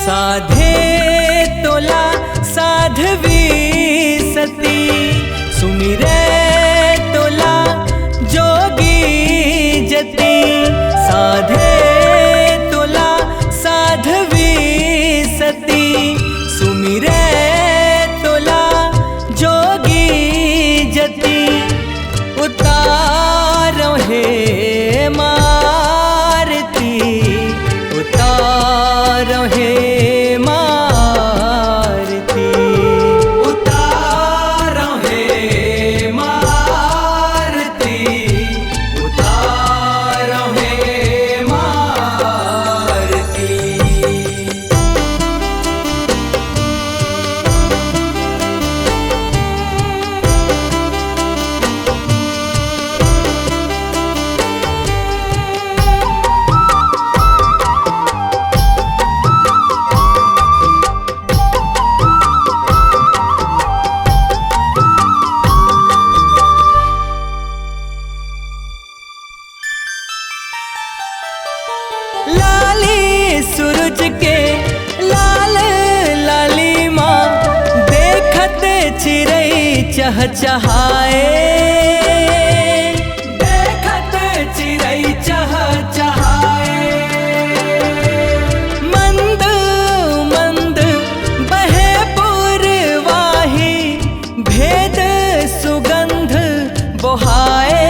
साधे तोला साधवी सती, सुमिरे तोला जोगी जती। साधे तोला साधवी सती, सुमिरे तोला जोगी जती। उतारो हे मारती, उतारो हे मारती, उतारो हे मारती, उतारो हे मारती। लाली सूरज के लाल लाली माँ, देखत चिरई चहचहाए, देखत चिरई चहचहाए। मंद मंद बहे पूर्वाही, भेद सुगंध बोहाए,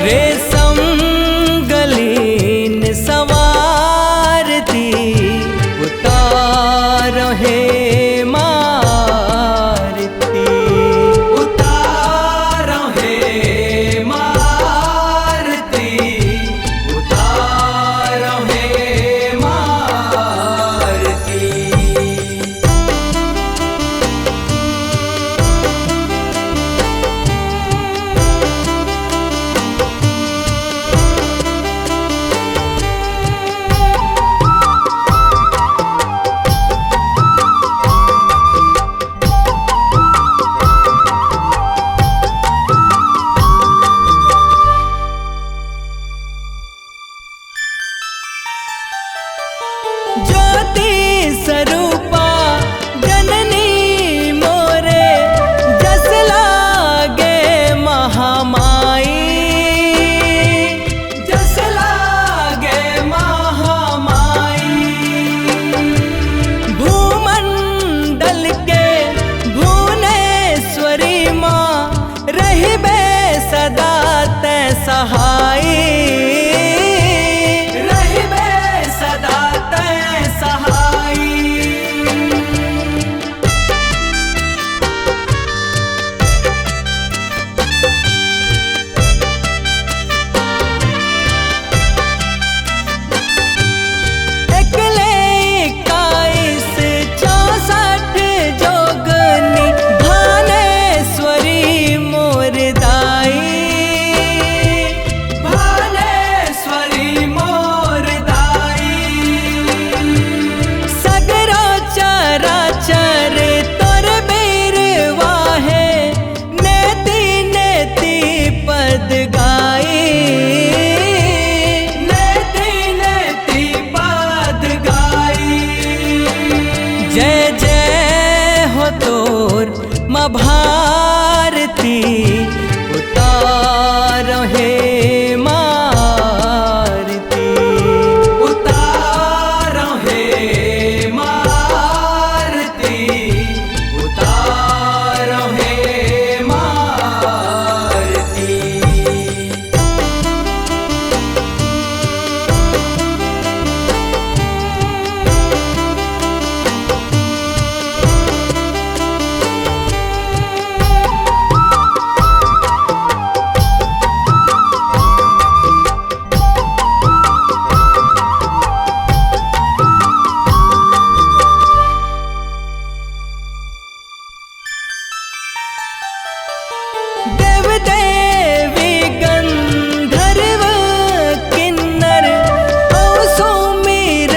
रेशम गलीन सवारती उतारो हे मारती, उतारो हे मारती, उतारो हे मारती। ज्योति स्वरूपा जननी मोरे, जस लागे महामाई, जस लागे महामाई। भूमंडल के भुवनेश्वरी माँ, रहिबे सदा ते सहाई, जय जय हो तोर माँ भारती, उतारो हे मारती, उतारो हे मारती, उतारो हे मारती। देव देवी गंधर्व किन्नर, औ सुमिर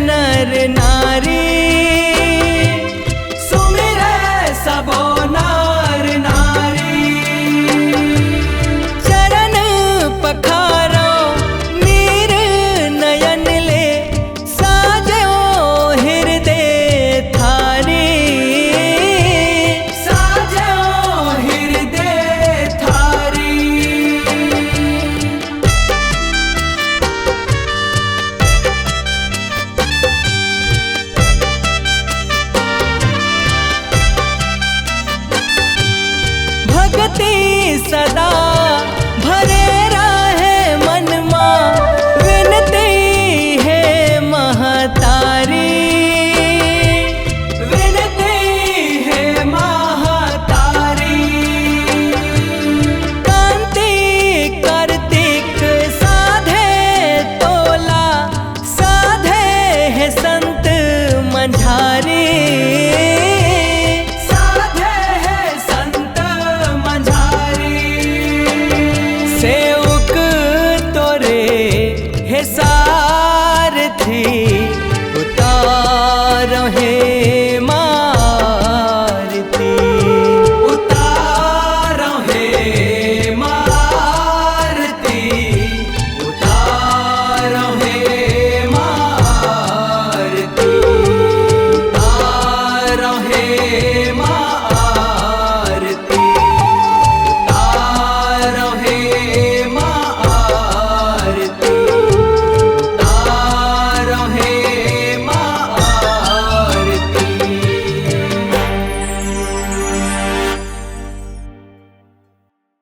नर नारी, सुमिर सबो नर नारी। चरण पखारो नीर नयन ले, साजो हृदय थारी, साजो हृदय थारी। भक्ति सदा